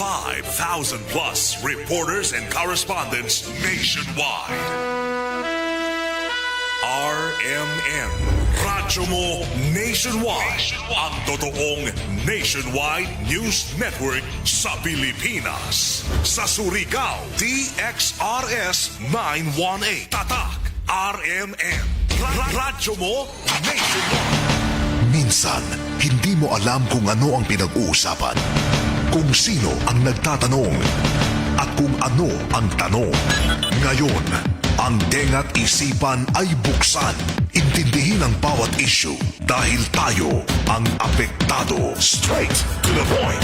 5,000 plus reporters and correspondents nationwide. RMN, Radyo Mo Nationwide. Ang totoong nationwide news network sa Pilipinas. Sa Surigao, DXRS 918. Tatak, RMN. Radyo Mo Nationwide. Minsan, hindi mo alam kung ano ang pinag-uusapan, kung sino ang nagtatanong, at kung ano ang tanong. Ngayon, ang tenga't isipan ay buksan. Intindihin ang bawat issue dahil tayo ang apektado. Straight to the point.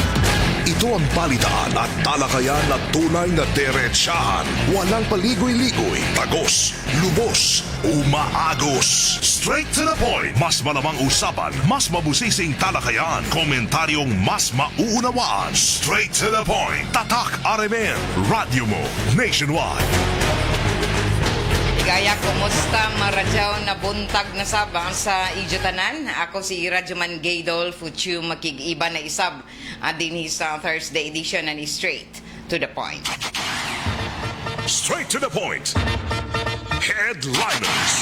Ito ang balitaan at talakayan na tunay na diretsahan. Walang paligoy-ligoy, tagos, lubos, umaagos. Straight to the point. Mas malamang usapan, mas mabusising talakayan, komentaryong mas mauunawaan. Straight to the point. Tatak RMN, Radyo Mo Nationwide. Gaya, kumusta maradyaw na buntag na sabang sa Ijotanan? Ako si Radyoman Gaydol, futyo makig-iba na isab din sa Thursday edition and straight to the point. Straight to the point. Headliners.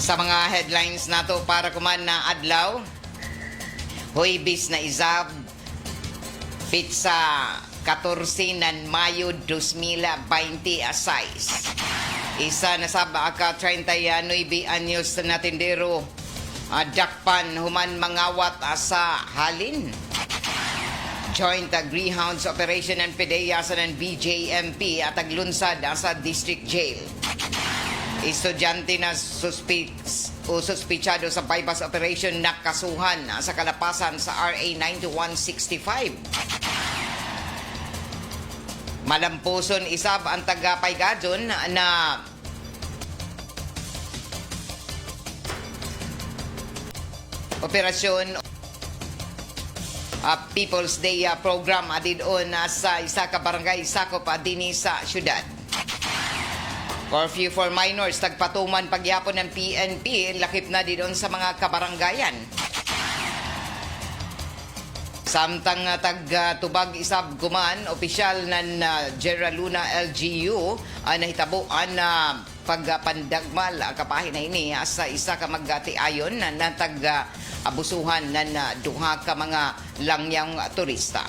Sa mga headlines nato para kuman na adlaw, Huwebes na isab, pizza 14 ng Mayo 2026. Isa na sa ka 39 anyos na tindero, dakpan human mangawat sa halin. Joint Greyhounds Operation ng PDEA sa ng BJMP at aglunsad sa District Jail. Estudyante na suspitsado sa bypass operation na kasuhan sa kalapasan sa RA 9165. Malampuson isab ang taga-Paygadon na operasyon People's Day program adidon sa isa ka barangay sakop dinhi sa syudad. Curfew for minors tagpatuman pagyapon ng PNP lakip na didon sa mga kabaranggayan. Samtang tag-tubag isab guman, opisyal ng General Luna LGU nahitabuan na pagpandagmal kapahin na ini sa isa ka magtiayon na natag-abusuhan ng duha ka mga langyang turista.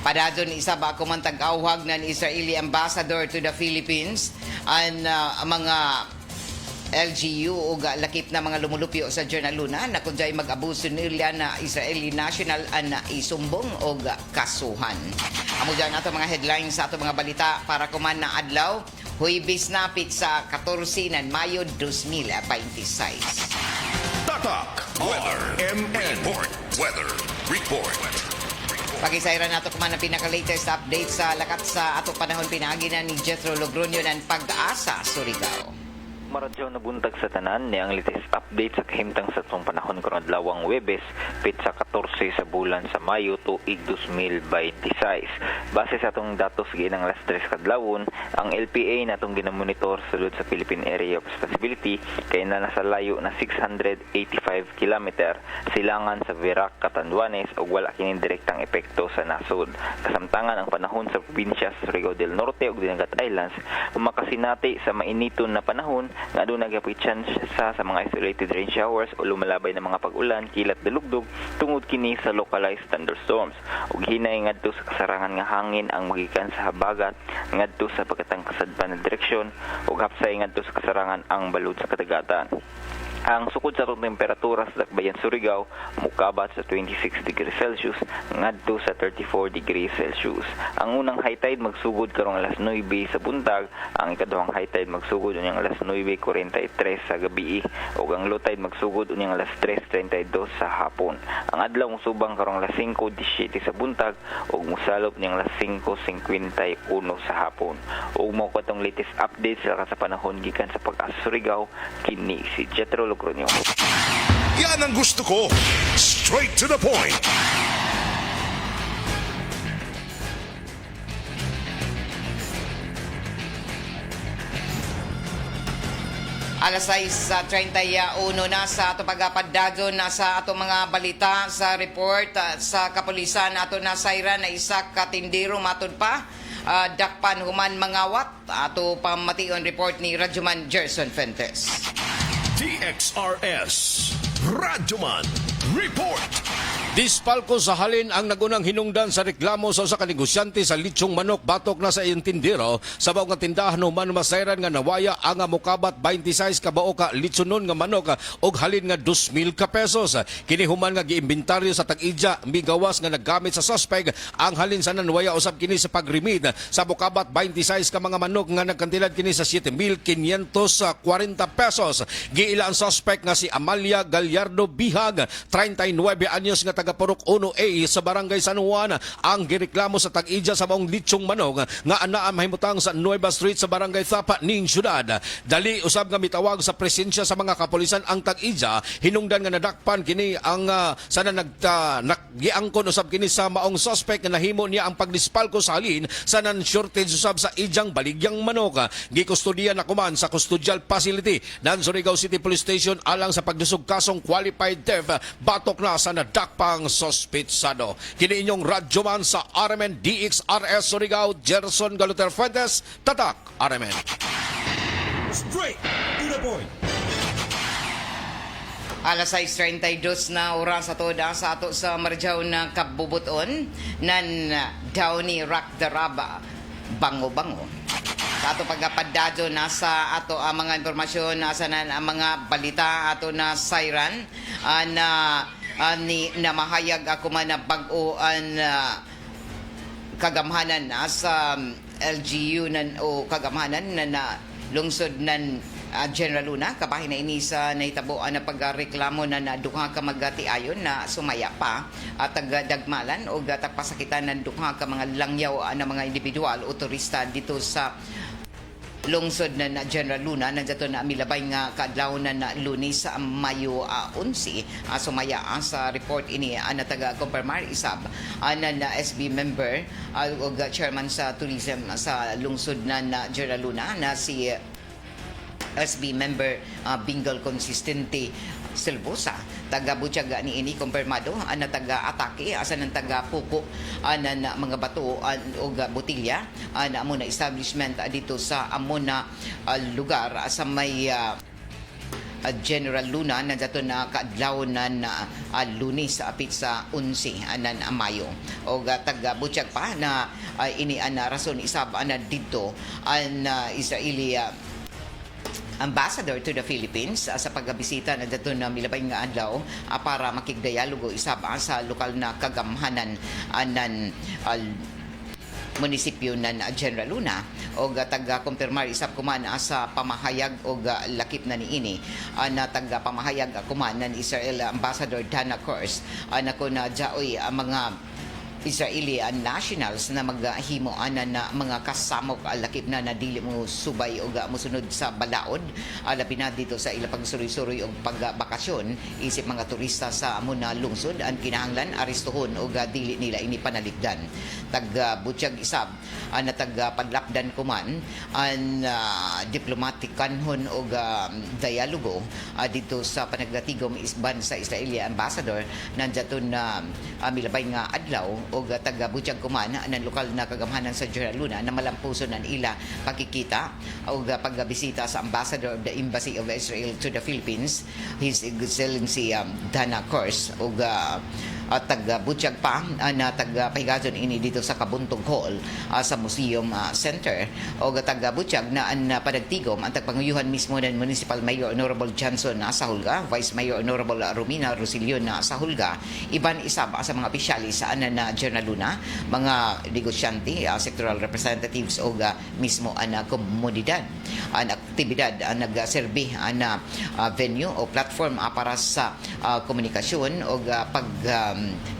Padadon isab ako man tag-awhag ng Israeli Ambassador to the Philippines ang mga LGU o lakip na mga lumulupyo sa General Luna na kunjay mag-abuso nila na Israeli national na isumbong o kasuhan. Amo dyan nato mga headlines sa ato mga balita para kuman na adlaw, Huwebes na pizza 14 ng Mayo 2026. Tatak Weather Report. Weather Report. Pagisayran nato kuman ang pinaka-latest update sa lakat sa ato panahon pinaaginan ni Jethro Logroño ng Pag-asa, Surigao. Maradyaw na buntag sa tanan ni ang latest update sa kahimtang sa itong panahon karon adlawang Huwebes, pitsa 14 sa bulan sa Mayo tuig 2026. Base sa atong datos ginang alas 3 kadlawon, ang LPA na itong ginamonitor sulod sa Philippine Area of Responsibility kay na nasa layo na 685 km silangan sa Verac, Catanduanes ug wala kining direktang epekto sa nasod. Kasamtangan ang panahon sa probinsya sa Surigao del Norte ug Dinagat Islands makasinati sa mainiton na panahon nga aduna gyapon chance sa mga isolated rain showers o lumalabay na mga pag-ulan, kilat dalugdog tungod kini sa localized thunderstorms ug hinay ngadto sa kasarangan nga hangin ang magikan sa habagat ngadto sa pagkatang kasadpan na direksyon ug hapsay ngadto sa kasarangan ang balud sa kadagatan. Ang sukod sa itong temperatura sa Dakbayan, Surigao, mukabat sa 26 degrees Celsius ngadto sa 34 degrees Celsius. Ang unang high tide magsugod karong alas 9 sa buntag, ang ikaduhang high tide magsugod unyang alas 9:43 sa gabi ug ang low tide magsugod unyang alas 3:32 sa hapon. Ang adlaw musubang karong alas 5:17 sa buntag ug musalop unyang alas 5:51 sa hapon. Ug mao katong latest update sa panahon gikan sa Pag-asa Surigao, kini si Jethro Logroño. Yan ang gusto ko. Straight to the point. Alas 6:31 na sa ato pagapadadyo na sa ato mga balita sa report sa kapulisan ato na sayra na isa ka tindero matud pa dakpan human mangawat ato pamation report ni Radyoman Gerson Fuentes. TXRS Radyoman Report. Dispalko sa halin ang nagunang hinungdan sa reklamo sa usa ka negosyante sa litsong manok batok na sa iyong tindero sa baong nga tindahan human masayran nga nawaya ang mukabat 26 ka bao ka litsonon nga manok og halin nga 2,000 ka pesos. Kini human nga giimbentaryo sa tag-idya migawas nga naggamit sa suspect ang halin sa nanwaya usab kini sa pagrimid sa mukabat 26 ka mga manok nga nagkantilad kini sa 7,540 pesos. Giila ang suspect nga si Amalia Gallardo Bihag, 39 anyos nga taga Purok 1A sa Barangay San Juan ang gireklamo sa tag-idya sa maong litsong manok nga anaa mahimutang sa Nueva Street sa Barangay Thapa ning syudad. Dali usab nga mitawag sa presensya sa mga kapulisan ang tag-idya hinungdan nga nadakpan kini ang sana naggiangkon usab kini sa maong suspect nga nahimo niya ang pagdispalko sa halin sa non-shortage usab sa ijang baligyang manok. Gikustudiya na kuman sa custodial facility ng Surigao City Police Station alang sa pagdusog kasong qualified theft batok na sa nadakpang sospitsado. Kini inyong radyoman sa RMN DXRS Surigao, Gerson Galuter Fuentes, Tatak RMN. Straight to the point. Alas 6:32 na oras sa toda sa ato sa Marjaw na kabubuton nan daw ni Rock the Raba bango-bango. Sa ato pagkapadadyo nasa ato ang mga informasyon nasa ang mga balita ato na siren na mahayag ako man na bag-oan kagamhanan sa LGU o kagamhanan na lungsod ng General Luna kabahin na ini sa naitabuan na pagreklamo na duha ka magatiayon na sumaya pa at tagadagmalan o tagpasakitan ng duha ka mga langyaw na mga individual o turista dito sa lungsod na General Luna na dato na milabay nga kaadlaw na Lunes sa Mayo 11 sumaya sa report ini na taga-confirmar isab na SB member o chairman sa tourism sa lungsod na General Luna na si SB member Bingal Consistente Silvosa, taga-butyaga ni ini kumpirmado na taga-atake asa ng taga-puko na mga bato o botilya na amo na establishment dito sa amo na lugar sa may General Luna na dato na kaadlaw na Lunes apit sa 11 na Mayo o taga-butyag pa na ini na rason isab na dito na Israeli Ambassador to the Philippines sa pagbisita na dato na milabay nga adlaw para makigdialogo isab sa lokal na kagamhanan ng munisipyo ng General Luna o taga-kumpirmar isab kuman sa pamahayag o lakip na niini na taga-pamahayag kuman ng Israel Ambassador Dana Kors na kuna jaoy mga Israeli nationals na maghimo na mga kasamok lakip na dili mo subay o musunod sa balaod labi na dito sa ila pagsuroy-suroy o pagbakasyon isip mga turista sa amo na lungsod ang kinahanglan aristohon o dili nila ini panaligdan taga-butyag isab na taga-padlapdan kuman ang diplomatikanhon o dialogo dito sa panagdatigom isban sa Israeli Ambassador nandiyaton na milabay nga adlaw o taga-butyag kuman ng lokal na kagamhanan sa General Luna na malampuson ng ila pagkikita o pagbisita sa Ambassador of the Embassy of Israel to the Philippines, His Excellency Dana Kors o taga-butyag pa na taga-pahigajon ini dito sa Kabuntog Hall sa Museum Center o taga-butyag na padagtigom ang tagpanguyuhan mismo ng Municipal Mayor Honorable Johnson Sahulga, Vice Mayor Honorable Romina Rosilion Sahulga, iban isab sa mga opisyalis na General Luna, mga negosyante, sectoral representatives o mismo ang komunidad, ang aktibidad ang nagserbi na venue o platform para sa komunikasyon o pag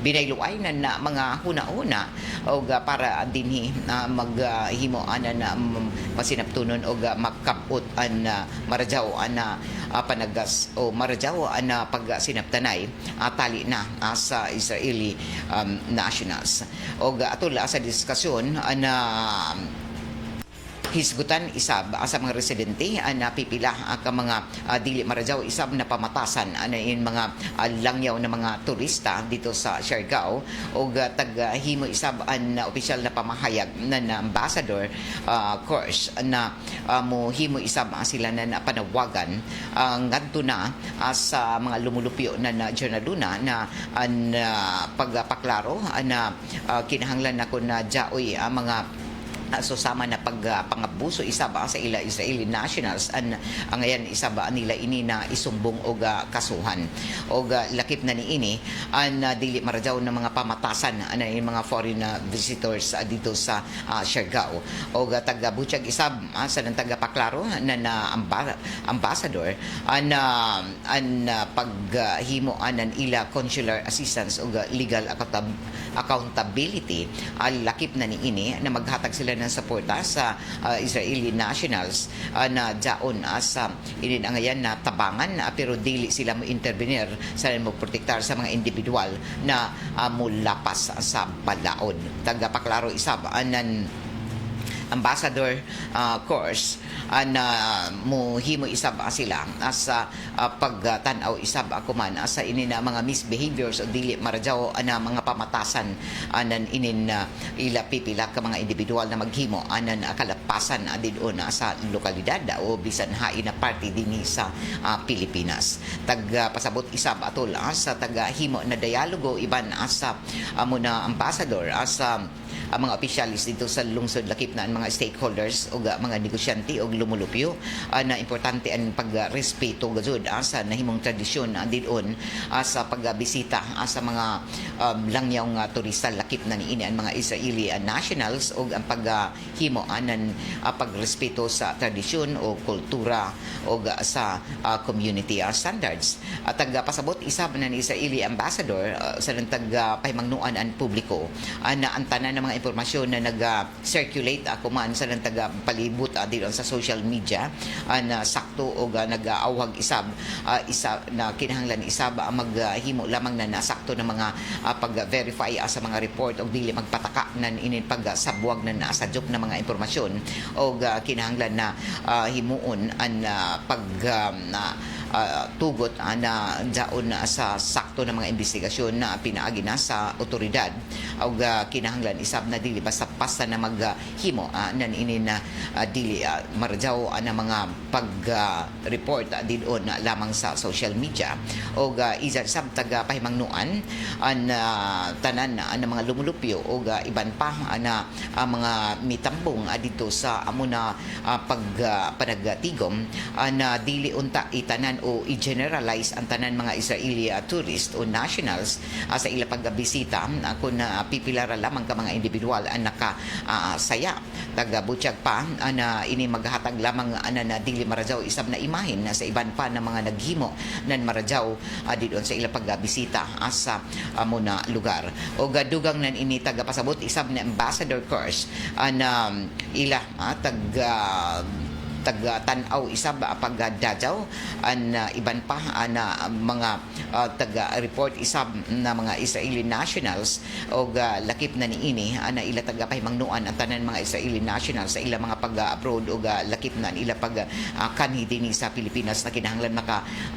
binayluay na mga huna-una o para dinhi maghimo na masinaptunon o makapot an maradyaw na panagas o maradyaw na pagsinaptanay tali na sa Israeli nationals o atula sa diskusyon na hisgutan isab sa mga residente na pipila ka mga dili marajaw isab na pamatasan in mga langyaw na mga turista dito sa Siargao o taghimo isab an opisyal na pamahayag na ambassador course na mohimo isab sila na panawagan ngadto na sa mga lumulupyo na Journal Luna na pagpaklaro na kinahanglan na na jaoy mga susama na pangabuso isaba sa ila Israeli nationals ang ngayon isaba nila ini na isumbong og kasuhan og lakip na niini ang dili marajaw na mga pamatasan ana yung mga foreign visitors dito sa Siargao og taga-Butchag isab sa nang taga-paklaro na ambassador an paghimo anan ila consular assistance og legal accountability lakip na niini na maghatag sila ng suporta sa Israeli nationals na jaon sa ininangayan na tabangan pero dili sila mo intervenir sa mo-protektar sa mga individual na mulapas sa balaod. Tagapaklaro isab anan ambassador course na mohimo isab sila sa pagtanaw isab akuman sa inin na mga misbehaviors o dili marajaw na mga pamatasan anan inin ila pipila ka mga individual na maghimo anan kalapasan didon sa lokalidad o bisan hain na party dinhi sa Pilipinas. Pasabot isab atol sa taga-himo na dialogo iban sa muna ambassador sa mga opisyalis dito sa lungsod lakip na ang mga stakeholders o mga negosyante o lumulupyo na importante ang pagrespeto gazud sa nahimong tradisyon didon sa pagbisita sa mga langyaw nga turista lakip na niini ang mga Israeli nationals o ang paghimo anan pagrespeto sa tradisyon o kultura o sa community standards. At pasabot isab na ni Israeli ambassador sa nang pahimangnuan ang publiko na ang tanan ng mga impormasyon na nag-circulate ako man sa nang palibot dito sa social media na sakto o nag-awhag isab na kinahanglan isab maghimo lamang na nasakto ng mga pag-verify sa mga report o dili magpataka na inin pagsabwag na nasadyok na mga impormasyon o kinahanglan na himuon ang tugot na daon sa sakto ng mga investigasyon na pinaagi na sa otoridad o kinahanglan isab na dili basta-basta na maghimo nan ini na dili marjaw na mga pag-report didon lamang sa social media o isa sab taga pahimangnuan an tanan na mga lumulupyo o iban pa na mga mitambong dito sa amo na panagtigom na dili unta itanan o i-generalize ang tanan mga Israeli tourist o nationals sa ila pagbisita kung pipilara lamang ka mga individual ang nakasaya. Taga-Butchag pa na ini maghatag lamang na dili marajaw isab na imahin sa iban pa na mga naghimo nan marajaw didon sa ila pagbisita sa muna lugar. O gadugang nan ini taga-pasabot isab na ambassador course na ila taga-tanaw isab pagdadaw an iban pa na mga taga-report isab na mga Israeli nationals o lakip na niini na ila taga-pahimangnuan ang tanan mga Israeli nationals sa ila mga pag-abroad o lakip na ila pag-kanhi dinhi sa Pilipinas na kinahanglan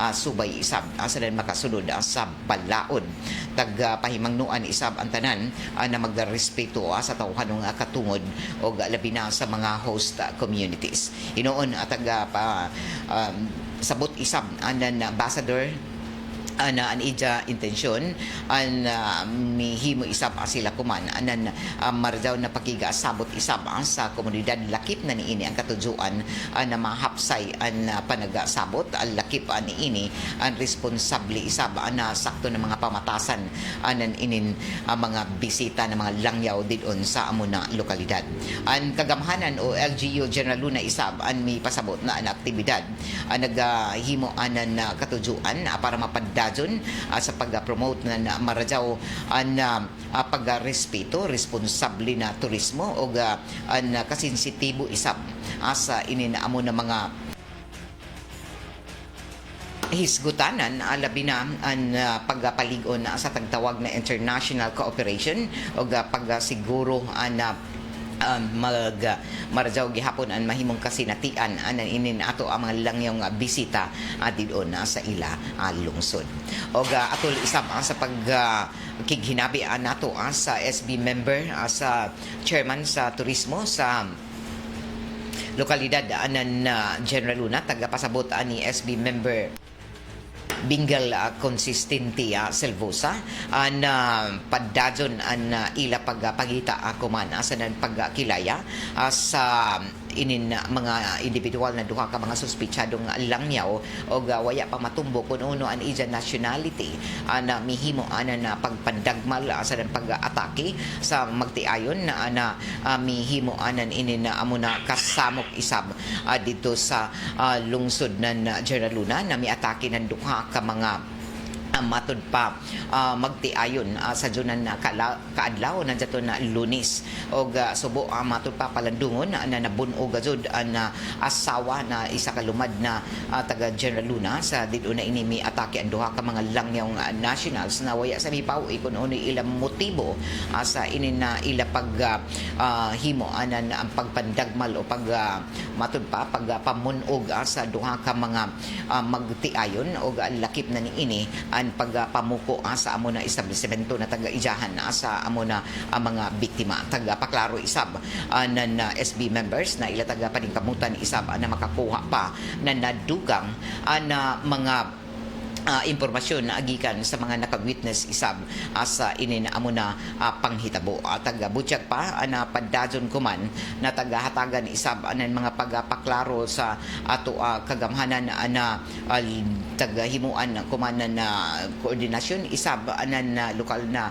subay isab sa makasulod sa balaod. Taga-pahimangnuan isab ang tanan na magrespeto sa tawhanong katungod o labi na sa mga host communities. Sabot isab anan ambassador na an ija intensyon an mihimo isab sila kuman anan marjaw na pakigasabot isab sa komunidad lakip na niini ang katudjuan na mahapsay an panagasabot al lakip niini ang responsable isab na sakto ng mga pamatasan anan inin mga bisita ng mga langyaw didon sa amo na lokalidad. Ang kagamhanan o LGU General Luna isab an mi pasabot na an aktibidad naghimo anan katudjuan para mapadda sa pag-promote na marajaw na pag-respeto, responsable na turismo o kasensitibo isab sa ininaamo na mga hisgutanan labi na ang pagpaligon sa tagtawag na international cooperation o pagsiguro na maradyaw gihapon ang mahimong kasinatian anan inin ato ang mga langyong bisita didon sa ila lungsod. Og atol isab sa pag kighinabi nato sa SB member sa chairman sa turismo sa lokalidad anan General Luna, tagapasabot ni SB member Bingal Consistente Selvosa na padadyon an ila pagpagita kuman sa pagkilaya sa inin mga individual na duha ka mga suspitsadong langyaw o waya pa matumbo kung ano ang ija nationality na mihimo na pagpandagmal sa pag-atake sa magtiayon na mihimo anan inin amo na kasamok isab dito sa lungsod ng General Luna na miatake ng duha ka mga matod pa magtiayon sa junan kaadlaw na jato na Lunes og subo matod pa palandungon na nabunog gazud na asawa na isa ka lumad na taga General Luna sa dito na inimi atake ang duha ka mga langyong nationals na waya sa mipaw kun ano ilang motibo sa inin na ila pag himo anan ang pagpandagmal o pag matod pa pagpamunog sa duha ka mga magtiayon og lakip na niini ang pagpamuko sa amo na establishmento na taga-ijahan sa amo na mga biktima. Taga-paklaro isab ng SB members na ila taga-paningkamutan isab na makakuha pa na nadugang na mga impormasyon na agikan sa mga nakag-witness isab sa inin amo na panghitabo. Taga-butyag pa na padadyon kuman na tagahatagan isab anan mga pagpaklaro sa ato kagamhanan na tagahimuan kuman na koordinasyon isab anan lokal na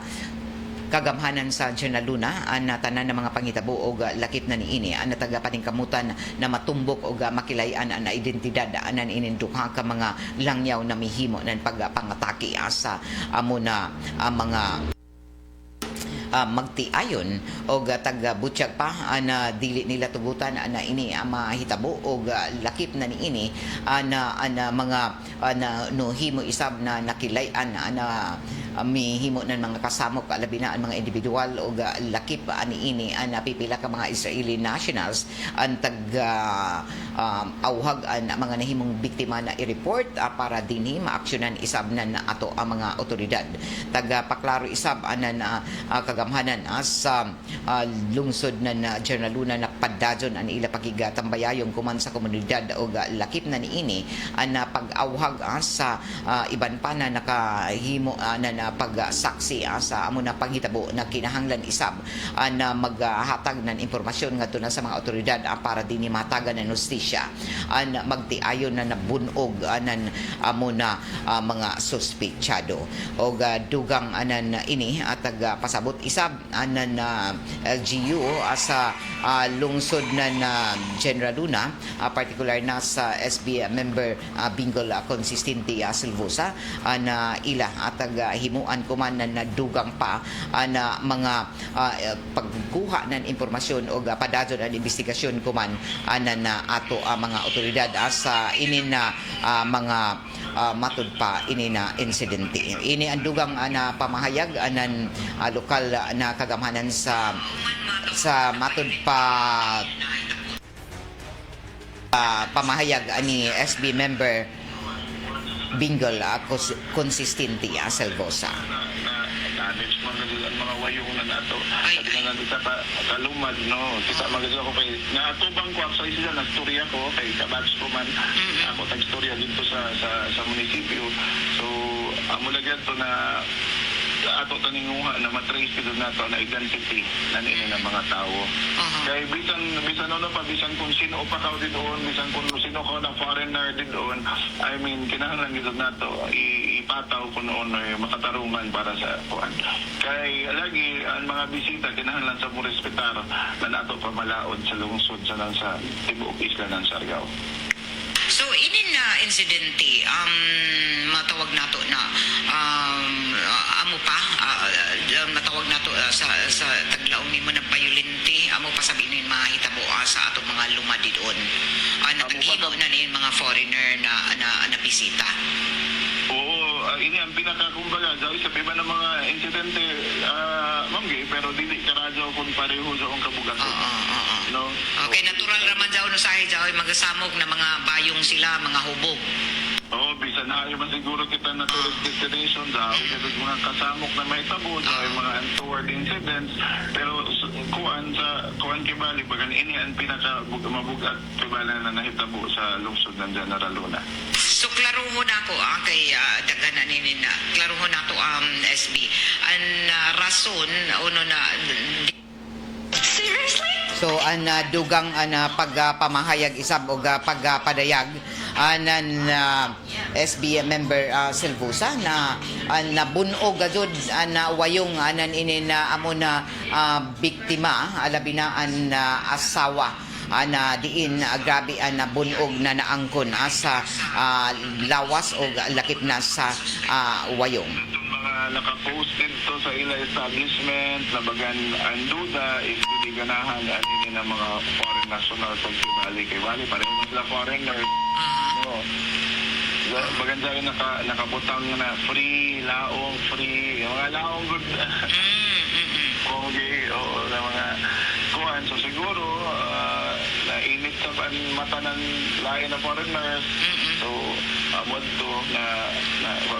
kagamhanan sa General Luna na tanan ng mga panghitabo o lakip na niini ang natagapaningkamutan na matumbok o makilayan ang identidad anan ininduha ka mga langyaw na mihimo ng pagpangatake sa amo na mga magtiayon o taga-butyag pa na dili nila tugutan na ini mahitabo o lakip na niini na mga nuhimo isab na nakilayan na mihimo ng mga kasamok labi na ang mga individual o lakip ani ini napipila ka mga Israeli nationals ang awhag ang mga nahimong biktima na i-report para dinhi maaksyonan isab na ato ang mga otoridad. Taga-paklaro isab anan kagamhanan sa lungsod na General Luna na padadyon ang ila pagigatambayayong kuman sa komunidad o lakip na niini na pag-awhag sa iban pa na nakahimo na pagsaksi sa amo na panghitabo na kinahanglan isab na maghatag ng impormasyon ngadto na sa mga otoridad para dinhi matagan ng hustisya an magtiayon na nabunog anan amo na mga suspitsado o dugang anan ini at pasabot isab anan LGU sa lungsod na General Luna particular na sa SB member Bingal Consistente Selvosa na ila at himuan kuman na dugang pa na mga pagkuha ng impormasyon o padadyon ang investigasyon kuman na ato mga otoridad sa inin na mga matud pa ini na insidente. Ini ang dugang na pamahayag anan lokal na kagamhanan sa matud pa pamahayag ani SB member Bingal Consistente Selvosa. Damage mga mga wayong na nato. Kasi nga nandito kalumad, no? Kita magagawa ko kay natubang ko actually sila na storya ko kay kabats ko man. Ako tag-storya dito sa munisipyo. So, amo lagyan to na ato taninguha na matrace dito nato na identity na nini ng mga tao. Kaya bisan ano pa, bisan kung sino pa ka dito doon, bisan kung sino ka na foreigner dito doon, I mean, kinahanglan dito nato ipataw ko noon ay makatarungan para sa kuan. Kaya lagi ang mga bisita kinahanglan sa mo respetar na nato pamalaod sa lungsod sa tibuok isla ng Siargao. So, inin na insidente, matawag nato na amo pa, matawag nato sa taglaong ni mo na payulinti, amo pa sabihin yung mga hitabo sa atong mga lumadi doon. Nagkakino na yung mga foreigner na bisita. Oo, ini ang pinakakumbaga sa iba ng mga insidente, Ma'am Gay, pero dili karadyo kung pareho sa akong kabugaton. No? Okay, natural raman daw no sahi daw magasamog na mga bayong sila, mga hubog. Oo, bisan na man siguro kita na tourist destination daw, kasi mga kasamok na may tabo, yung mga untoward incidents, pero kuan Kibali, bagan ini ang pinaka-mabugat Kibali na nahitabo sa lungsod ng General Luna. So klaruhon ako kay daghan na nini na klaruhon nato SB ang rason uno na seriously. So an dugang pagpamahayag isab og pagpadayag anan SB member Silvosa na nabunog gajud na wayong anan ini na amo na biktima alabi na an asawa ana diin grabe na bunog na naangkon sa lawas o lakip na sa wayong. Itong mga nakapost dito sa ila establishment na bagan ang duda is hindi ganahan at hindi na mga foreign nationals sa Kibali kay Bali pareho sila foreigners. No. Bagan dyan nakabutang na free laong free yung mga laong good kongge o na mga kuhan. So siguro nainit sa mata ng lain na foreigners. So amod to na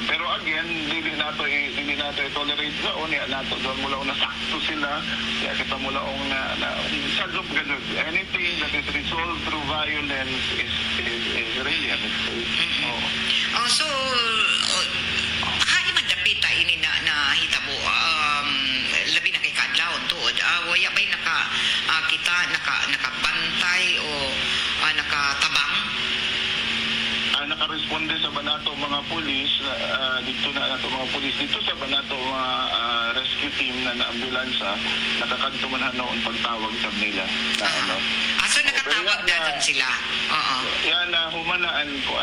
pero again dili nato i-tolerate sa unya nato doon mula na sakto sila kaya kita mula na sadop ganun. Anything that is resolved through violence is really a mistake. So hai man dapita ini na hitabo labi na kay kadlawon tuod waya bay kita nakabantay o nakatabang. Nakaresponde sa Banato mga pulis dito sa Banato mga rescue team na ambulansa nakakadto man noon pagtawag sa nila na So nakatawag na doon sila. Yan humanaan ko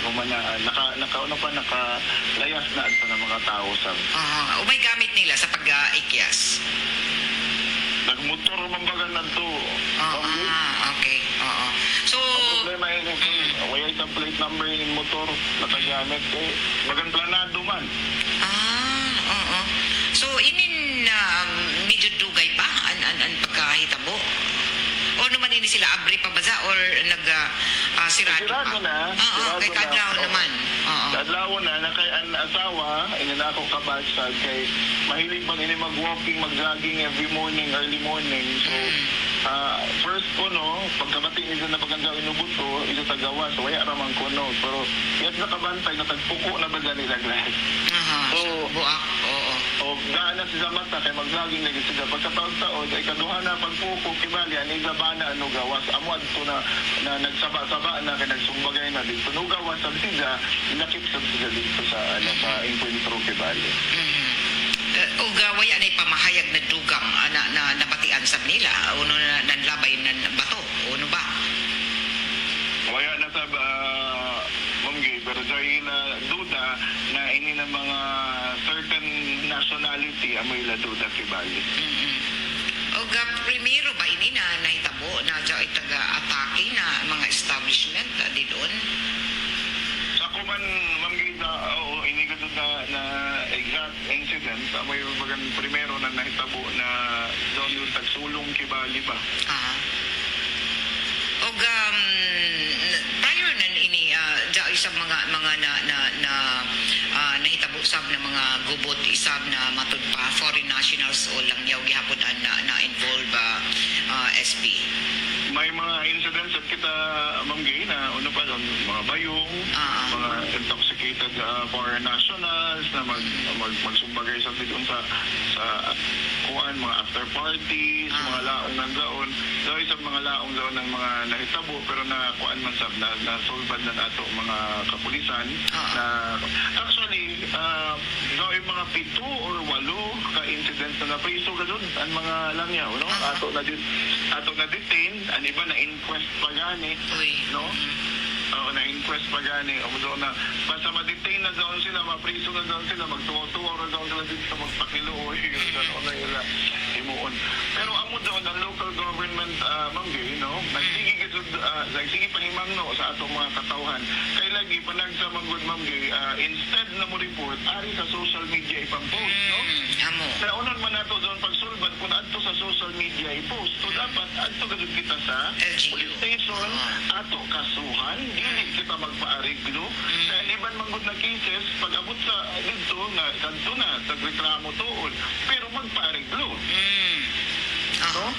humanaan nakalayas na sa mga tao sa umay gamit nila sa pag-ikyas. nagmotor mambagan na to. Okay. So problema yun wala itang plate number yung motor natagamit bagan planado man. So inin medyo dugay pa an pagkahitabo o naman ini sila abri pa ba or sirado pa? Sirado na. Kay kadlaw naman. Kadlaw na kay ang asawa inanako kabagsad kay mahilig man ini mag-walking mag-jogging every morning early morning. So first ko pagkabati isa na paganda inubuto isa tagawa so waya ramang ko pero yat nakabantay na tagpuko na ba nila guys. So buak. O gaana sa mata kay mag-jogging lagi sila pagkataon-taon ay kaduha na pagpuko Kibali ani zabana gawas amwad to na nagsaba-saba na kay nagsumbagay na dito no gawas sa sila nakip sa sila dito sa sa encuentro Kibali. O gaway anay pamahayag na dugang na nabatian sa nila uno na nanlabay na bato uno ba? Wala na sa Munggi, pero dahil na duda na ini na mga certain nationality amoy la duda Kibali. O primero ba ini na nahitabo na dyan taga-atake na mga establishment di doon? Sa kuman Munggi ini ka na exact incident amoy bagan primero na nahitabo na doon yung tagsulong Kibali ba? O prior na ini dahil sa mga nahitabo sab na mga gubot isab na matud pa foreign nationals o lang yaw gihapon na involve SB. May mga incidents at kita Munggi na mga bayong, mga intoxicated foreign nationals na magsumbagay sa dito sa kuan mga after parties, mga laong ng gaon. Dahil sa mga laong gaon ng mga nahitabo pero na kuan man sab na solved na nato mga kapulisan na actually yung mga 7 or 8 ka incidents na napriso gadun ang mga langyaw ato na detain ang iba na inquest pa gani na inquest pa gani o na basta ma-detain na doon sila mapriso na doon sila magtuwa-tuwa na doon sila dito magpakiluoy gano'n na ila imuon pero amo doon ang local government Munggi nagsigigit sige pahimangno sa atong mga katawhan. Kay lagi panag sa manggod ma'am instead na mo report ari sa social media ipang-post, no? Amo. Sa unon man nato doon pagsulbad kung adto sa social media i-post. So dapat adto gud kita sa LGU. police station, ato kasuhan, dili kita magpaariglo. Kaya iban manggod na cases pag abot sa dito nga kadto na sa reklamo tuod, pero magpaariglo. No?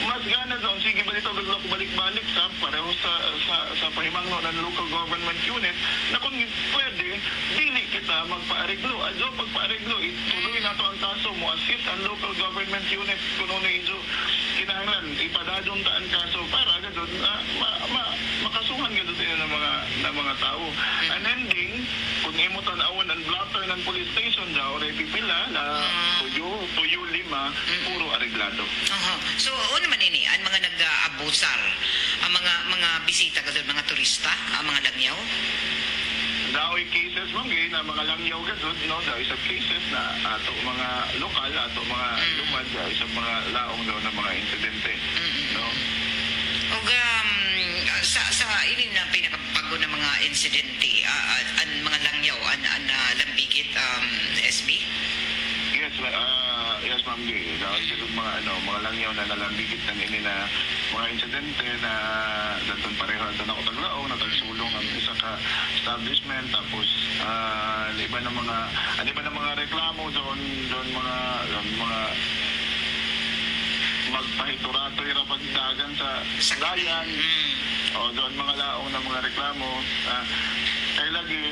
Mas gana doon, sige balito gagawin ko balik-balik sa pareho sa pahimangno ng local government unit na kung pwede, dili kita magpaariglo. Adyo magpaariglo, ituloy na to ang kaso mo, assist ang local government unit kung ano iso kinahanglan, ipadadong taan kaso para gano'n makasuhan gano'n din ng mga tao. An ending, kung imo tanawan ang blotter ng police station daw, pipila na tuyo lima, puro areglado. So, o naman ini, ang mga nag-abusar, ang mga bisita ka doon, mga turista, ang mga langyaw? Daoy cases mangay na mga langyaw gazod, no? Daoy sa cases na ato mga lokal, ato mga lumad, daoy sa mga laong daw na mga insidente. No? O sa ini na pinakabago ng mga insidente, ang mga langyaw, ang lambigit, SB? Yes, ma'am. Dahil sa mga langyaw na nalambigit ng ini na mga insidente na datun pareho doon ako taglaong, natagsulong ang isa ka establishment, tapos iba ng mga reklamo doon mga magpahiturato ira pagdagan sa dayan. O doon mga laong ng mga reklamo. Kaya lagi,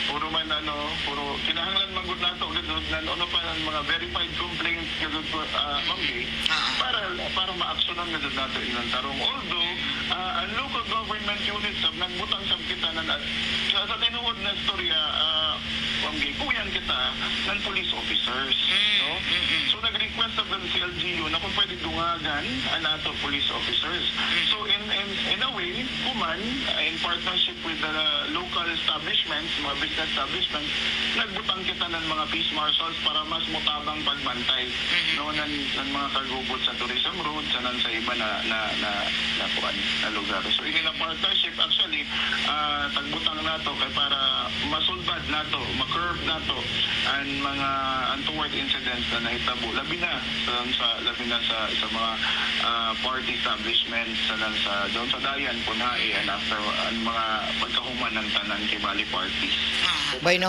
puro kinahanglan magud nato gudod na pa ang mga verified complaints gudod manggi para ma-actionan gudod nato ilang tarong. Although ang local government units nagbutang sa kita na sa tinuod na storya manggi kuyan kita ng police officers, no? So nag-request sa LGU na kung pwede dungagan ang nato police officers. So in a way, kuman in partnership with the local establishments, mga business establishments, nagbutang kita ng mga peace marshals para mas mutabang pagbantay ng mga kagubot sa tourism road, sa iba na lugar. So in a partnership, actually, tagbutang nato kay para masulbad nato, ma-curb nato ang mga untoward incidents na nahitabo. Labi na sa mga party establishments doon sa Dayan, Punai, and after ang mga pagkahuman ng tanan Kibali parties. Bueno,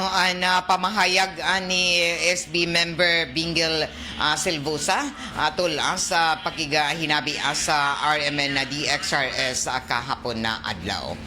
pamahayag ni SB member Bingel Silvosa tol sa pakigahinabi sa RMN na DXRS kahapon na adlaw.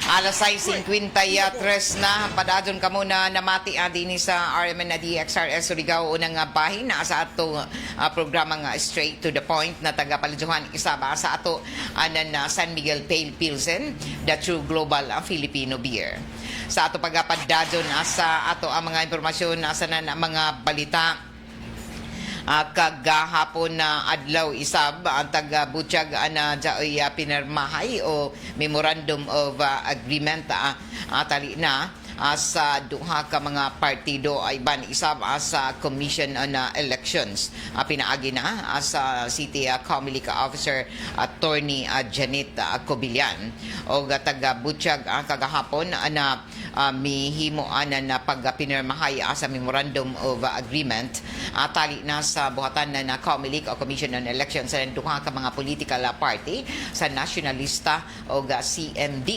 Alas 6:53 na padadon ka muna namati din sa RMN na DXRS Surigao unang bahin na sa ato programa nga Straight to the Point na taga-palidyohan isaba sa ato anan San Miguel Pale Pilsen, the true global Filipino beer. Sa ato pagapadadon sa ato ang mga impormasyon sa mga balita kagahapon na adlaw isab ang taga-Butchag na jaoy pinirmahay o Memorandum of Agreement tali na sa duha ka mga partido ay ban isab sa Commission on Elections. Pinaagi na sa City Comelec Officer Attorney Janet Cobillan o taga-Butchag kagahapon na mihimo na pagpinirmahay sa Memorandum of Agreement tali na sa buhatan na Comelec o Commission on Elections sa duha ka mga political party sa nationalista o CMD.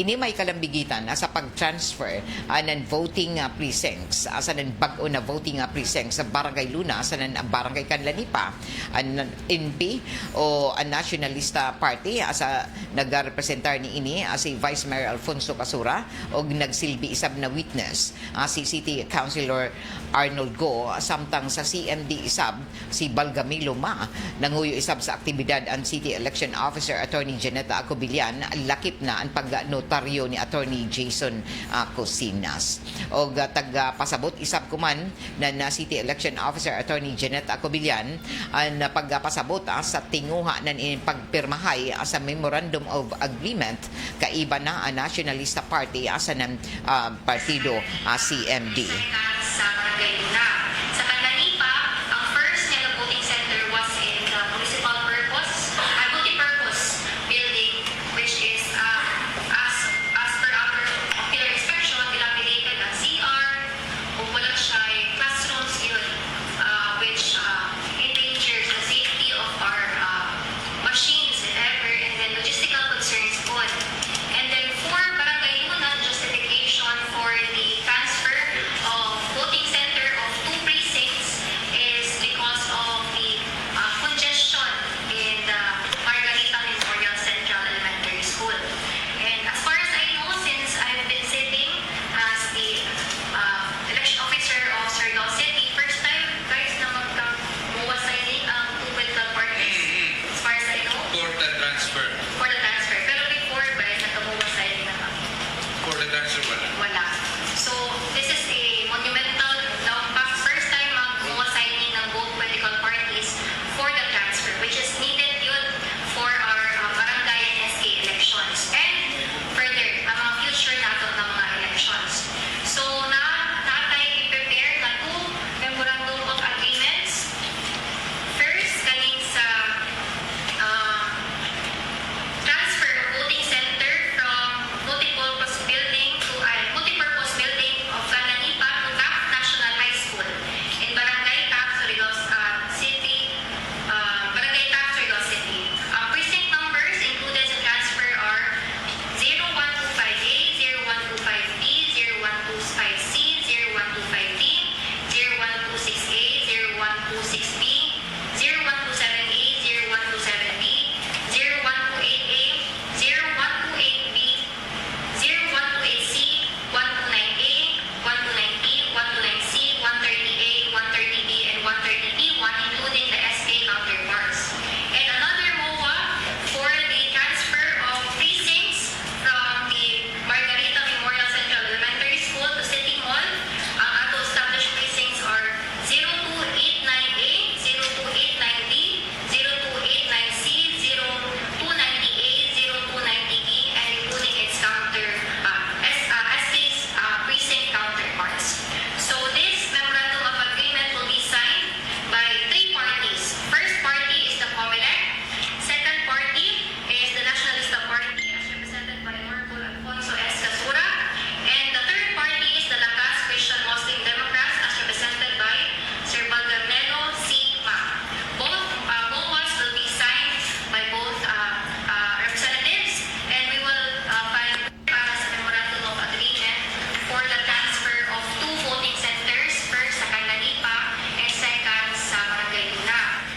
Ini may kalambigitan sa pag-transfer ng voting precincts sa bag-o na voting precincts sa Barangay Luna sa Barangay Canlanipa ang NP o ang Nationalista Party sa nagrepresentar ni ini si Vice Mayor Alfonso Casura o nagsilbi isab na witness si City Councilor Arnold Go samtang sa CMD isab si Balgamilo Ma nanguyo isab sa aktibidad ang City Election Officer Attorney Janeta Cobillan lakip na ang pag-notaryo ni Attorney Jason Cosinas o taga-pasabot isab kuman na City Election Officer Attorney Janeta Cobillan ang pagpasabot sa tinguha ng pagpirmahay sa Memorandum of Agreement kaiba na ang Nationalista Party sa ng partido CMD. Sa Barangay Luna. Sa Canlanipa, ang first yellow voting center was in the multipurpose building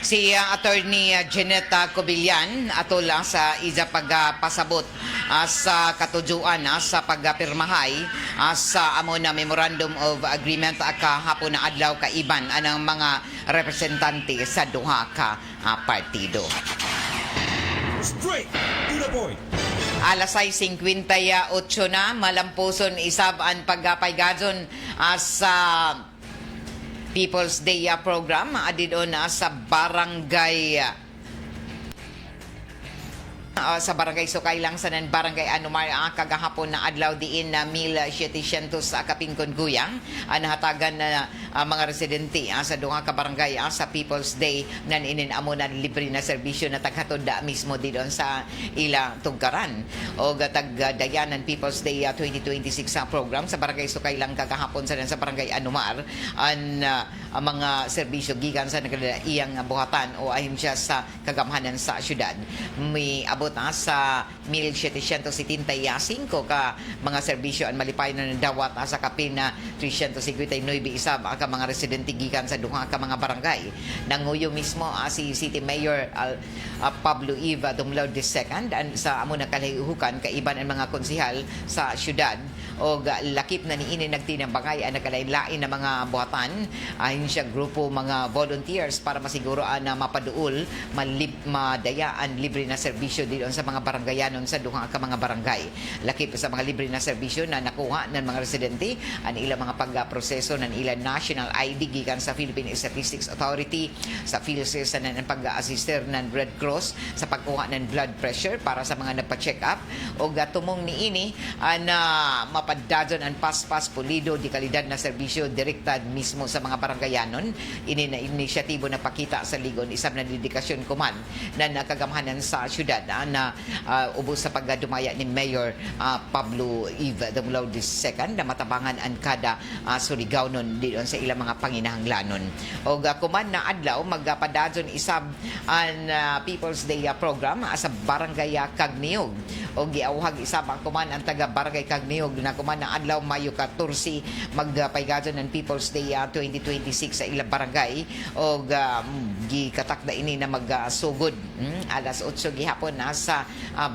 Si Attorney Janetta Cobillan atol sa isa pagpasabot sa katujuan sa pagpirmahay sa amo na Memorandum of Agreement kahapon na adlaw kaiban anang mga representante sa duha ka partido. Straight to the point. Alas 6:58 na malampuson isab ang pagpaygadon sa People's Day program adidon sa barangay Sukay lang sa barangay Anumar kagahapon na adlaw diin na 1,700 sa kapingkon guyang nahatagan na mga residente sa duha ka barangay sa People's Day nan inin amo na libre na serbisyo na taghatod mismo didon sa ila tugkaran o tagdayanan People's Day 2026 program sa barangay Sukay lang kagahapon sa barangay Anumar ang mga serbisyo gikan sa iyang buhatan o ahensya sa kagamhanan sa syudad. May abot sa 1,775 ka mga serbisyo ang malipay na nadawat sa kapin na 359 isab ang mga residente gikan sa duha ka mga barangay. Nanguyo mismo si City Mayor Pablo Eva Dumlao II sa amo na kalahihukan kaiban ang mga konsehal sa syudad o lakip na niini nagtinambangay ang nagkalain-lain na mga buhatan ayon siya grupo mga volunteers para masiguroan na mapaduol madayaan libre na serbisyo dito sa mga barangayanon sa duha ka mga barangay. Lakip sa mga libre na serbisyo na nakuha ng mga residente ang ilang mga pagproseso ng ilang national ID gikan sa Philippine Statistics Authority sa PhilSys na ng pag-assister ng Red Cross sa pagkuha ng blood pressure para sa mga nagpa-check up o tumong niini na mapadadon ang paspas pulido di kalidad na serbisyo direktad mismo sa mga barangayanon. Ini na inisyatibo na pakita sa ligon isab na dedikasyon kuman na nakagamhanan sa syudad na ubos sa pagdumaya ni Mayor Pablo Eva Dumlao II na matabangan ang kada surigawnon dito sa ilang mga panginahanglanon. O kuman na adlaw magpadadon isab ang People's Day program sa Barangay Kagniog o giawhag isab ang kuman ang taga Barangay Kagniog na kuman na adlaw Mayo 14 magpaygadon ng People's Day 2026 sa ilang barangay o gikatakda ini na magsugod alas 8 gihapon na sa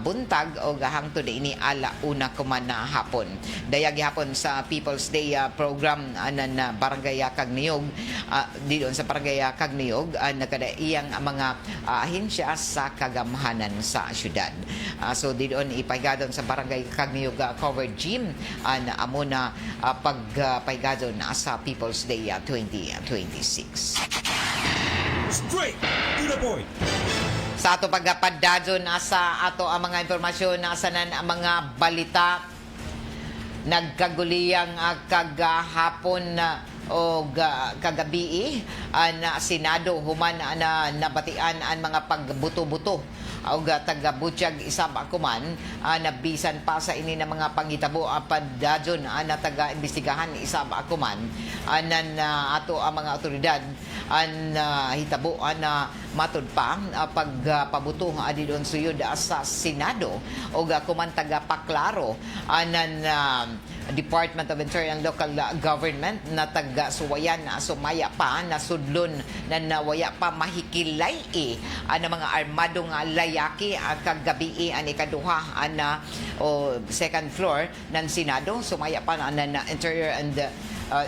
buntag o hangtod ini ala una kuman na hapon. Daya gihapon sa People's Day program na Barangay Kagniog dito sa Barangay Kagniog nakadaiyang mga ahensya sa kagamhanan sa syudad. So dito ipaygadon sa Barangay Kagniog covered gym na amo na pagpaygadon sa People's Day 2026. Straight to the point. Sa ato pagpadadon sa ato ang mga informasyon nasanan ang mga balita nagkaguliyang kagahapon o kagabi na Senado human na nabatian ang mga pagbuto-buto o taga-butyag isab akuman nabisan pa sa ini na mga pangitabo padadyon na taga-imbestigahan isab akuman nan ato ang mga otoridad an hitabo na matud pa pagpabuto adidon suyod sa Senado o kuman taga-paklaro anan Department of Interior and Local Government na taga-suwayan na sumaya pa na sudlon na nawaya pa mahikilay ang mga armadong layaki kagabi ang ikaduha na second floor ng Senado sumaya pa na Interior and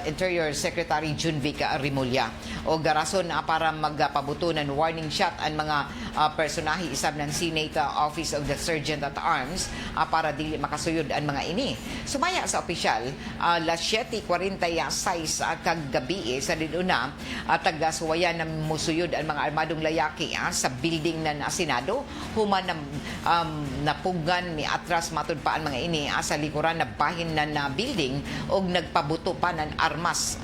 Interior Secretary Junvic Rimulya o garason para magpabuto ng warning shot ang mga personahe isab ng Senate Office of the Sergeant at Arms para dili makasuyod ang mga ini. Sumaya sa opisyal alas 7:46 kagabi sa dinuna taga-suwayan na musuyod ang mga armadong layaki sa building ng Senado human napugan ni atras matud pa ang mga ini sa likuran na bahin na building og nagpabuto pa ng armas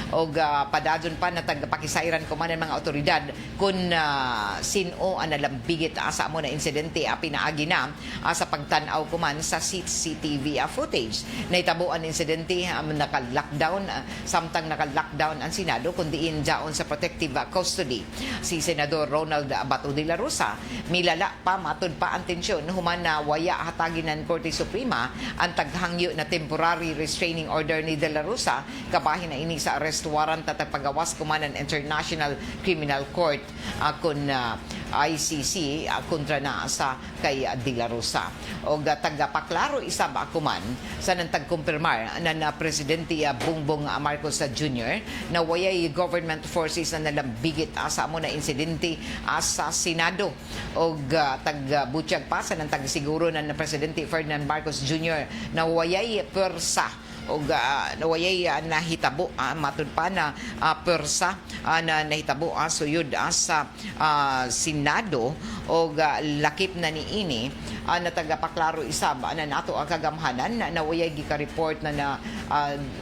o padadon pa na tagapakisairan ko man ng mga otoridad kung sino ang nalambigit sa amo na insidente pinaagi na sa pagtanaw ko man sa CCTV footage. Naitabo ang insidente naka-lockdown samtang naka-lockdown ang Senado kundiin jaon sa protective custody. Si Senador Ronald Bato de la Rosa milala pa matud pa ang tensyon human na waya hatagin ng Korte Suprema ang taghangyo na temporary restraining order ni de la Rosa Rosa, kabahin na ini sa arrest warrant at pagawas kumanan International Criminal Court kun ICC kontra na sa kay De La Rosa. O tagapaklaro isab akuman sa nantag kumpirmar na Presidente Bongbong Marcos Jr. na wayay government forces na nalambigit sa mo na insidente sa Senado. O tagbutyag pa sa nantag siguro na Presidente Ferdinand Marcos Jr. na wayay persa o nawayay nahitabo matud pa na persa na nahitabo suyod sa Senado o lakip na niini na tagapaklaro isab na nato ang kagamhanan na nawayay gika-report na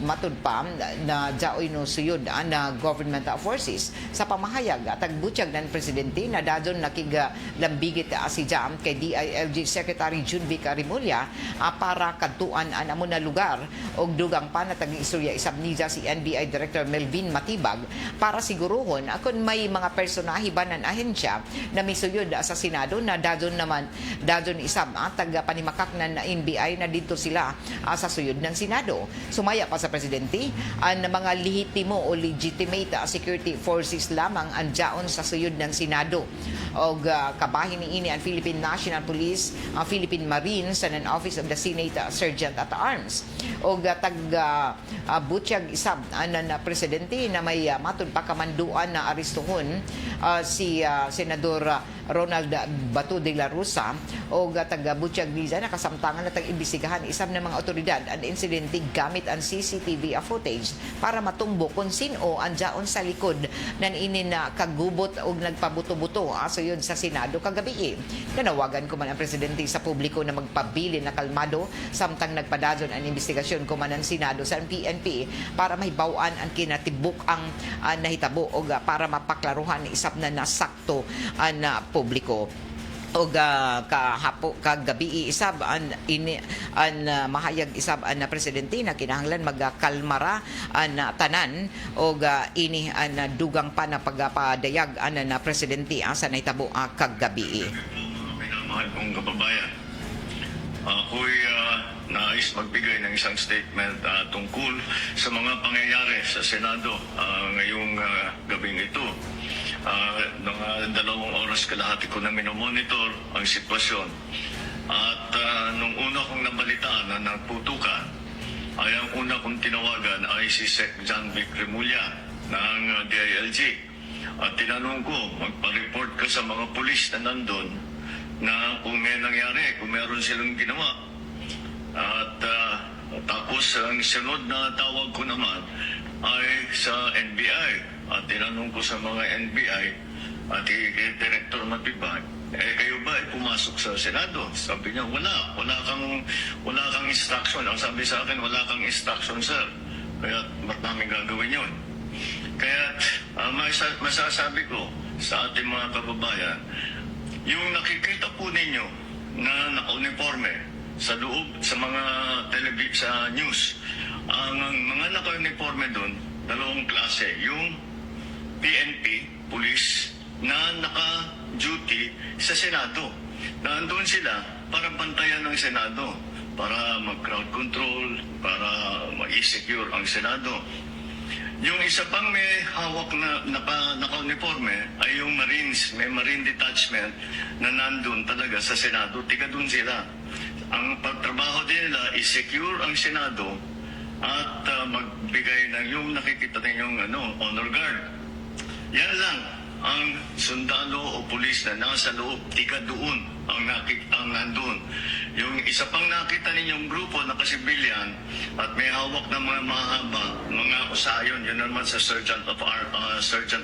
matud pa na jaoy no suyod na government forces sa pamahayag tagbutyag ng presidente na dadon nakigalambigit si Jam kay DILG Secretary Junvic Rimulya para kadtuan amo na lugar o dugang pa na tag-istorya isab niya si NBI Director Melvin Matibag para siguruhon kung may mga personahe ba ng ahensya na misuyod sa Senado na dadon isab taga-panimakak na NBI na dito sila sa suyod ng Senado. Sumaya pa sa presidente ang mga lehitimo o legitimate security forces lamang ang jaon sa suyod ng Senado. O kabahin ni ini ang Philippine National Police, ang Philippine Marines and an Office of the Senate Sergeant at Arms. O butyag isab na presidente na may matud pa kamanduan na aristuhon si Senador Ronald Bato de la Rosa o taga-butyag visa na kasamtangan na tag-imbisigahan isab ng mga otoridad ang insidente gamit ang CCTV footage para matumbo kung sino ang jaon sa likod ng ini na kagubot o nagpabuto-buto yun sa Senado kagabi. Nanawagan ko man ang presidente sa publiko na magpabili na kalmado samtang nagpadadon ang investigasyon ko man ang Senado sa PNP para mahibawan ang kinatibuk ang nahitabo o para mapaklaruhan isap na nasakto na publiko. O kagabi isab an mahayag isab na presidente na kinahanglan magkalmara na tanan o ini an dugang pa na pagpadayag na presidente sa nahitabo kagabi. Minamahal kong kababayan, ako'y nais magbigay ng isang statement tungkol sa mga pangyayari sa Senado ngayong gabing ito. Mga 2 oras kalahati ko na minomonitor ang sitwasyon. At nung una kong nabalitaan na nagputukan, ay ang una kong tinawagan ay si Sec. Junvic Rimulya ng DILG. At tinanong ko, magpa-report ka sa mga pulis na nandun na kung may nangyari, kung meron silang ginawa. At tapos ang sunod na tawag ko naman ay sa NBI. At tinanong ko sa mga NBI at kay Director Matibag, kayo ba ay pumasok sa Senado? Sabi niya, wala kang instruction. Ang sabi sa akin, wala kang instruction, sir. Kaya maraming gagawin yun. Kaya masasabi ko sa ating mga kababayan, yung nakikita po ninyo na naka-uniforme sa loob, sa mga sa news, ang mga naka-uniforme doon, 2 klase. Yung PNP, police, na naka-duty sa Senado. Nandun sila para bantayan ng Senado, para mag-crowd control, para ma-secure ang Senado. Yung isa pang may hawak na naka-uniforme ay yung Marines, may Marine Detachment na nandun talaga sa Senado, tiga dun sila. Ang pagtrabaho din nila is secure ang Senado at magbigay ng yung nakikita ninyong honor guard. Yan lang ang sundalo o pulis na nasa loob, tiga doon ang nandun. Yung isa pang nakita ninyong grupo na kasibilyan at may hawak ng mga mahaba, mga usayon, yun naman sa Sergeant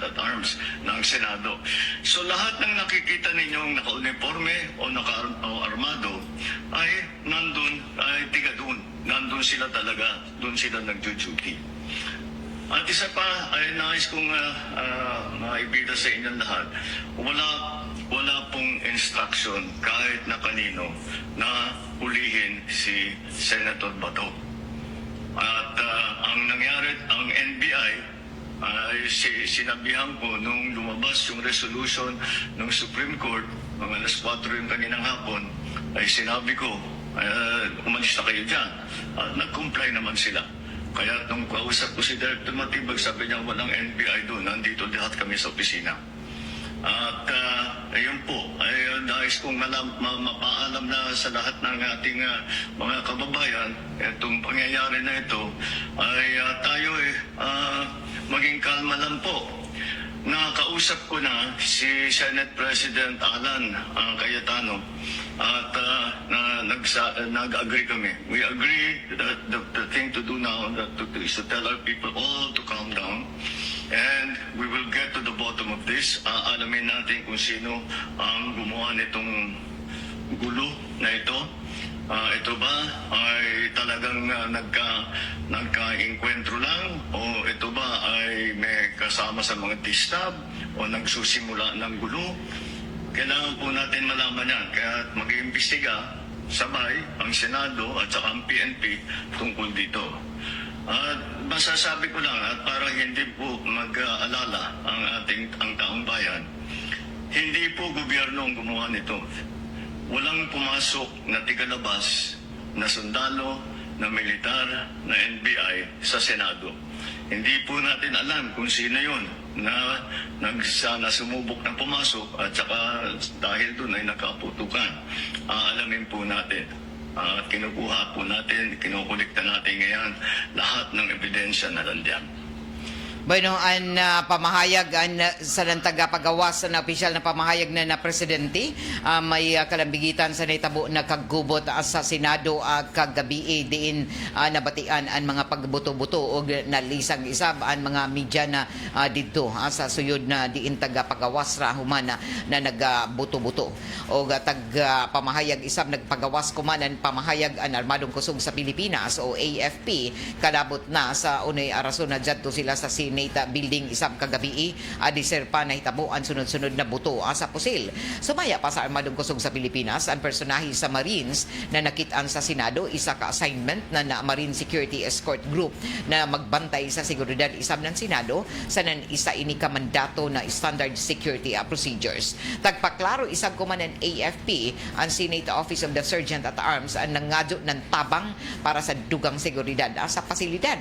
at Arms ng Senado. So lahat ng nakikita ninyong naka-uniforme o naka-armado ay nandun, ay tiga doon. Nandun sila talaga, doon sila nag-duty. At isa pa ay nais kong maibida sa inyong lahat, wala pong instruction kahit na kanino na hulihin si Senator Bato. At ang nangyari, ang NBI ay sinabihan ko nung lumabas yung resolution ng Supreme Court, mga alas 4 yung kaninang hapon, ay sinabi ko, umalis na kayo dyan. Nag-comply naman sila. Kaya nung kausap ko si Director Matibag, sabi niya walang NBI doon, nandito lahat kami sa opisina. At ayun po, ay nais kong mapaalam na sa lahat ng ating mga kababayan, itong pangyayari na ito, ay tayo maging kalma lang po. Nakausap ko na si Senate President Alan Cayetano at nag-agree kami. We agree that the thing to do now is to tell our people all to calm down. And we will get to the bottom of this. Alamin natin kung sino ang gumawa nitong gulo na ito. Ito ba ay talagang nagka-enkwentro lang? O ito ba ay may kasama sa mga distab? O nagsusimula ng gulo? Kailangan po natin malaman yan. Kaya mag-iimbestiga sabay ang Senado at saka ang PNP tungkol dito. At masasabi ko lang at para hindi po mag-alala ang taong bayan, hindi po gobyerno ang gumawa nito. Walang pumasok na tigalabas na sundalo, na militar, na NBI sa Senado. Hindi po natin alam kung sino yun na sumubok na pumasok at saka dahil doon ay nakaputukan. Aalamin po natin. Kinukuha po natin, kinukulikta natin ngayon lahat ng ebidensya na nandiyan. Bueno, ang pamahayag sa ng tagapagawas na opisyal na pamahayag na presidente, may kalambigitan sa naitabo na kaggubot sa Senado kagabi diin nabatian ang mga pagbuto-buto o nalisang isab ang mga media na dito sa suyod na diin tagapagawas ra human na nagbuto-buto o pamahayag isab nagpagawas kumanan pamahayag ang Armadong Kusog sa Pilipinas o AFP kalabot na sa unay arason na dyan sila sa building isab kagabi adiser pa nahitabo ang sunod-sunod na buto sa pusil. Sumaya pa sa Armadong Kusog sa Pilipinas ang personahe sa Marines na nakitaan sa Senado isa ka assignment na Marine Security Escort Group na magbantay sa seguridad isab ng Senado sa nan isa ini ka mandato na standard security procedures. Tagpaklaro isab kuman ng AFP ang Senate Office of the Sergeant at Arms ang nangadyo ng tabang para sa dugang seguridad sa pasilidad.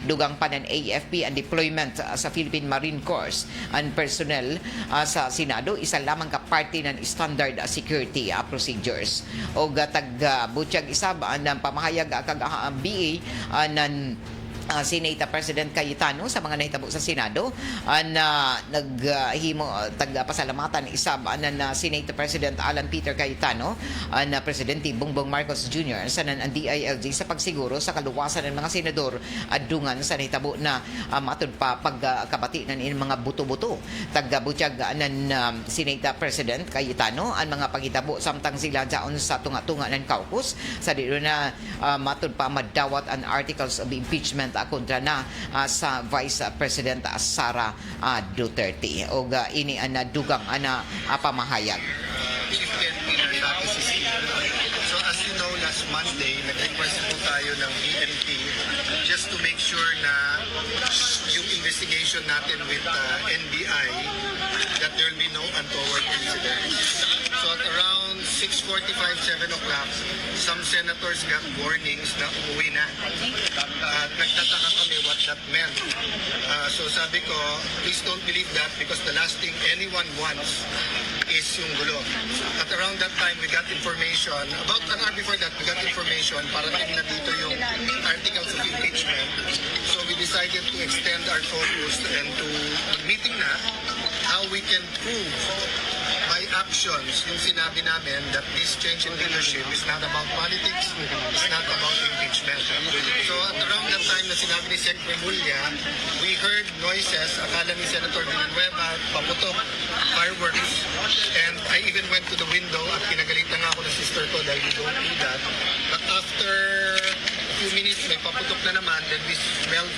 Dugang pa ng AFP ang deployment sa Philippine Marine Corps ang personnel sa Senado isa lamang ka parte ng standard security procedures o tag-butyag isab ang pamahayag kag BA ng Senate President Cayetano sa mga nahitabo sa Senado na naghimo tagpasalamatan isab na Senate President Alan Peter Cayetano na Presidente Bongbong Marcos Jr. sa ang DILG sa pagsiguro sa kaluwasan ng mga senador adungan sa nahitabo na matud pa pagkabati ng mga buto-buto tagbutyag ng Senate President Cayetano ang mga paghitabo samtang sila daon sa tunga-tunga ng caucus sa dito na matud pa madawat ang articles of impeachment kontra na sa Vice President Sara Duterte o ini ang dugang pamahayag. Chief PNP Nardaque Sisina. So as you know, last Monday, nag-request po tayo ng PNP just to make sure na yung investigation natin with NBI that there will be no untoward incidents. So at around 6:45, 7 o'clock, some senators got warnings na umuwi na. At nagtataka kami what that meant. So sabi ko, please don't believe that because the last thing anyone wants is yung gulo. At around that time, we got information, about an hour before that, we got information para tingnan dito yung articles of impeachment. So we decided to extend our focus and to meeting na how we can prove by actions yung sinabi namin that this change in leadership is not about politics, it's not about impeachment. So at around that time na sinabi ni Sec. Remulla, we heard noises, akala ni Senator Villanueva, paputok, fireworks, and I even went to the window at pinagalitan nga ako ng sister ko dahil we don't do that. But after a few minutes, may paputok na naman, then we smelled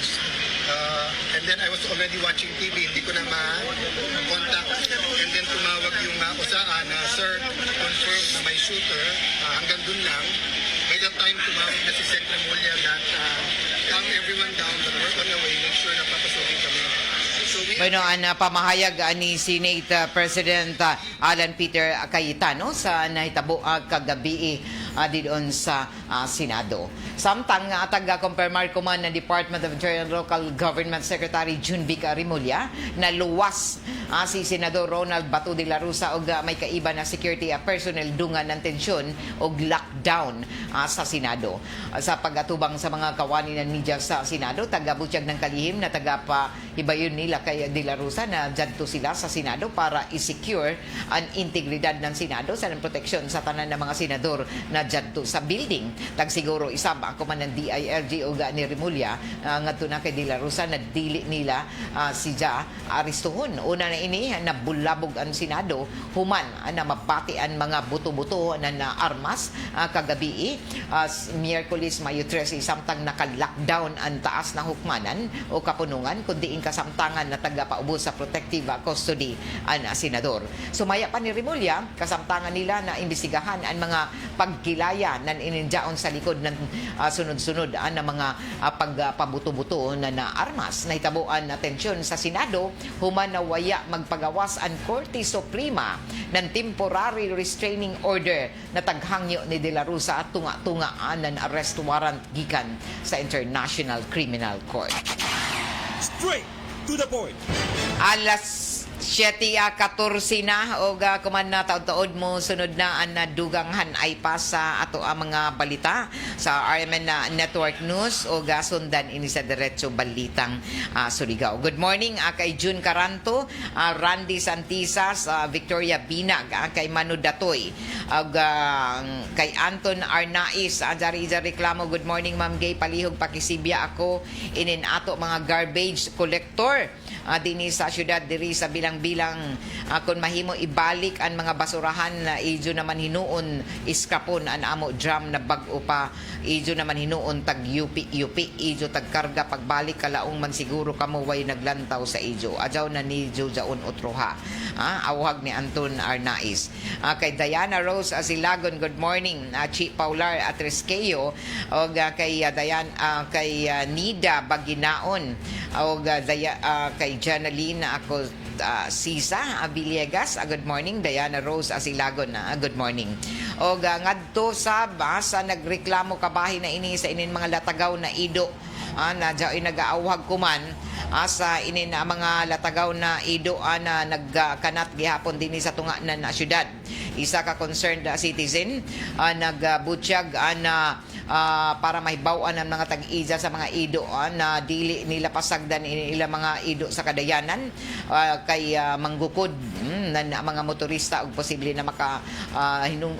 and then I was already watching TV, hindi ko na ma-contact. And then tumawag yung usaan na, sir, confirm na may shooter, hanggang dun lang. By that time, tumawag na si Sec. Remulla that calm everyone down, but we're on the way, make sure na papasukin kami. So Bueno, ang pamahayag ni Senate President Alan Peter Cayetano sa nahitabo kagabi doon sa Senado. Samtang nga taga-confirmar kuman ng Department of Interior and Local Government Secretary Junvica Rimulya na luwas si Senador Ronald Batu de la Rosa og may kaiba na security personnel dungan ng tensyon og lockdown sa Senado. Sa pag-atubang sa mga kawani ng media sa Senado, taga-butyag ng kalihim na taga-hibayon nila kay de la Rosa na dyanto sila sa Senado para i-secure ang integridad ng Senado sa proteksyon sa tanan ng mga senador na dyanto sa building. Tagsiguro isab ako man ng DILG o ni Rimulya ngadto na kay de la Rosa na dili nila si Ja aristuhon. Una na ini nabulabog ang Senado human na mapati ang mga buto-buto na armas kagabi Miyerkules Mayo 13 samtang naka-lockdown ang taas na hukmanan o kapunungan kundi in kasamtangan na tagapaubos sa protective custody ang senador. Sumaya pa ni Rimulya kasamtangan nila na imbestigahan ang mga pagkilaya ng ininjaon sa likod ng sunod-sunod na mga pagpabuto-buto na armas. Nahitabuan na tensyon sa Senado human na waya magpagawas ang Korte Suprema ng temporary restraining order na taghangyo ni De La Rosa at tunga-tungaan ng arrest warrant gikan sa International Criminal Court. Straight to the point. Alas 7:14 na o kuman na taod-taod mo sunod na ang naduganghan ay pa sa ato ang mga balita sa RMN Network News o sundan ini sa diretso balitang Surigao. Good morning kay June Caranto, Randy Santisas, Victoria Binag, kay Manu Datoy, kay Anton Arnaiz, Jari reklamo. Good morning Ma'am Gay Palihog pakisibya ako inin ato mga garbage collector dinhi sa syudad diri sa bilang-bilang kung mahimo ibalik ang mga basurahan na idyo naman hinuon iskapon ang amo drum na bag-o pa idyo naman hinuon tag yupi idyo tag karga pagbalik kalaong man siguro kamo way naglantaw sa idyo adyaw na ni idyo jaon utroha awhag ni Anton Arnaiz. Kay Diana Rose Asilagon, good morning. Chi Paular Atresqueo o kay kay Nida Baginaon o kay Janaline ako Sisa Villegas, good morning. Diana Rose Asilagon, good morning. O ngadto sa nagreklamo kabahin na ini sa inin mga latagaw na ido na dyaoy nag-aawhag kuman sa inin mga latagaw na ido na nagkanat gihapon din sa tunga na syudad. Isa ka concerned citizen nagbutyag na para mahibaw-an ang mga tag-iza sa mga ido na dili nila pasagdan ila mga ido sa kadayanan kay manggukod na mga motorista ug posible na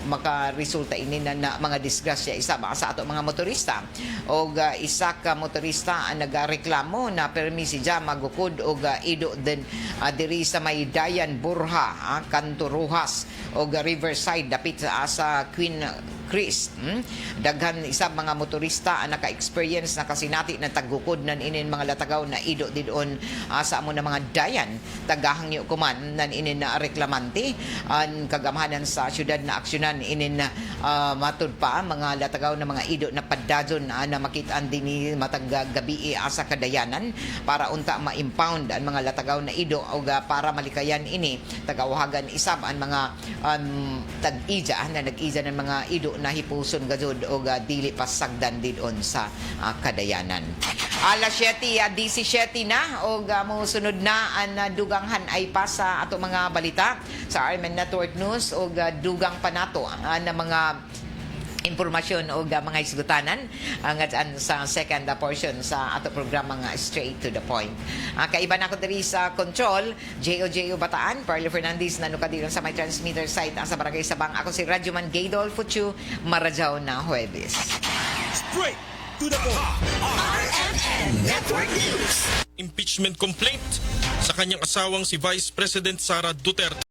maka-resulta ini na mga disgrasya isa ba sa ato mga motorista og isa ka motorista ang nagreklamo na permisi ja magukod og ido din diri sa may Dayan Burha Kanto Rojas og Riverside dapit sa Queen Chris. Daghan isab mga motorista ang naka-experience nakasinati ng taggukod nan inin mga latagaw na ido didon sa amo na mga dayan tagahangyo kuman nan inin na reklamante ang kagamhanan sa syudad na aksyonan inin matud pa mga latagaw na mga ido na paddajon na makitaan din matag gabi sa kadayanan para unta ma-impound ang mga latagaw na ido o para malikayan ini tagawahagan isab ang mga tag-ija na nag-ija ng mga ido na hipuson gajud o dili pasagdan didon sa kadayanan. Alas 7:17 na o mo sunod na ang duganghan ay pa sa ato mga balita sa RMN Network News o dugang pa nato na mga impormasyon o mga isgutanan sa second portion sa ato programa nga Straight to the Point. Kaiba na ko diri sa control, J.O. Bataan, Perlo Fernandez na nukadiron sa may transmitter site sa Barangay Sabang. Ako si Radyoman Gaydol Futsu, Marajaw na Huwebes. Straight to the point. RMN Network News. Impeachment complaint sa kanyang asawang si Vice President Sara Duterte.